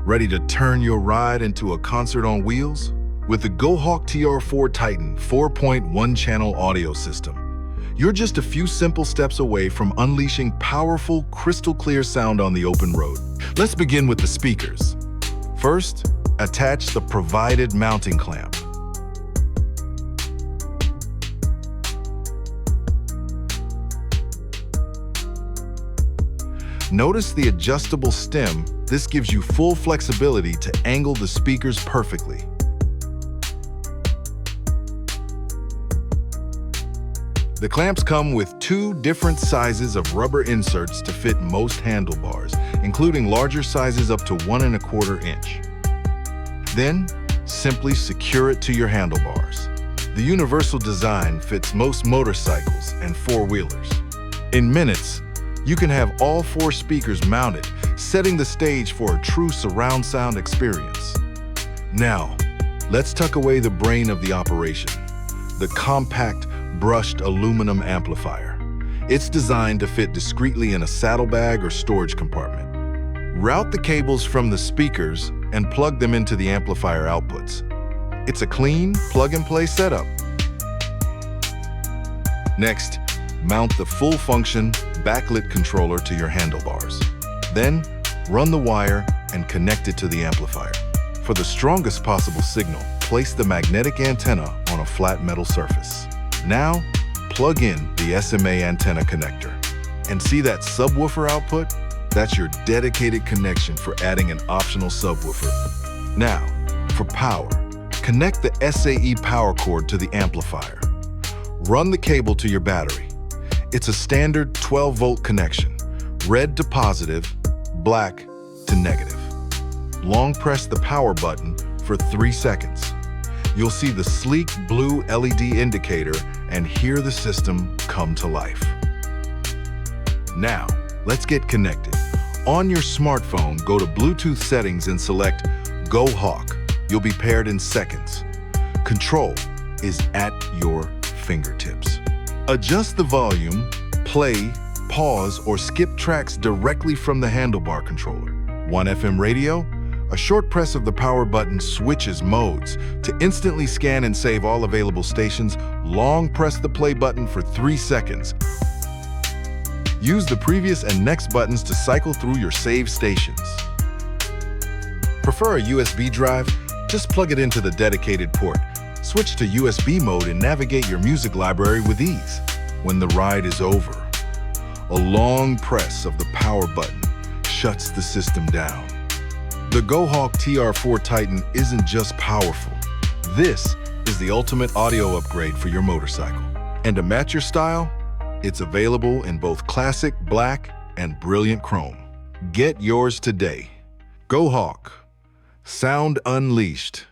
Ready to turn your ride into a concert on wheels? With the GoHawk TR4-Titan 4.1-channel audio system, you're just a few simple steps away from unleashing powerful, crystal-clear sound on the open road. Let's begin with the speakers. First, attach the provided mounting clamp. Notice the adjustable stem. This gives you full flexibility to angle the speakers perfectly. The clamps come with 2 different sizes of rubber inserts to fit most handlebars, including larger sizes up to 1¼ inch. Then, simply secure it to your handlebars. The universal design fits most motorcycles and 4-wheelers. In minutes, you can have all 4 speakers mounted, setting the stage for a true surround sound experience. Now, let's tuck away the brain of the operation, the compact, brushed aluminum amplifier. It's designed to fit discreetly in a saddlebag or storage compartment. Route the cables from the speakers and plug them into the amplifier outputs. It's a clean, plug-and-play setup. Next, mount the full-function backlit controller to your handlebars. Then, run the wire and connect it to the amplifier. For the strongest possible signal, place the magnetic antenna on a flat metal surface. Now, plug in the SMA antenna connector. And see that subwoofer output? That's your dedicated connection for adding an optional subwoofer. Now, for power, connect the SAE power cord to the amplifier. Run the cable to your battery. It's a standard 12-volt connection, red to positive, black to negative. Long press the power button for 3 seconds. You'll see the sleek blue LED indicator and hear the system come to life. Now, let's get connected. On your smartphone, go to Bluetooth settings and select GoHawk. You'll be paired in seconds. Control is at your fingertips. Adjust the volume, play, pause, or skip tracks directly from the handlebar controller. 1 FM radio? A short press of the power button switches modes. To instantly scan and save all available stations, long press the play button for 3 seconds. Use the previous and next buttons to cycle through your saved stations. Prefer a USB drive? Just plug it into the dedicated port. Switch to USB mode and navigate your music library with ease. When the ride is over, a long press of the power button shuts the system down. The GoHawk TR4-Titan isn't just powerful. This is the ultimate audio upgrade for your motorcycle. And to match your style, it's available in both classic black and brilliant chrome. Get yours today. GoHawk. Sound unleashed.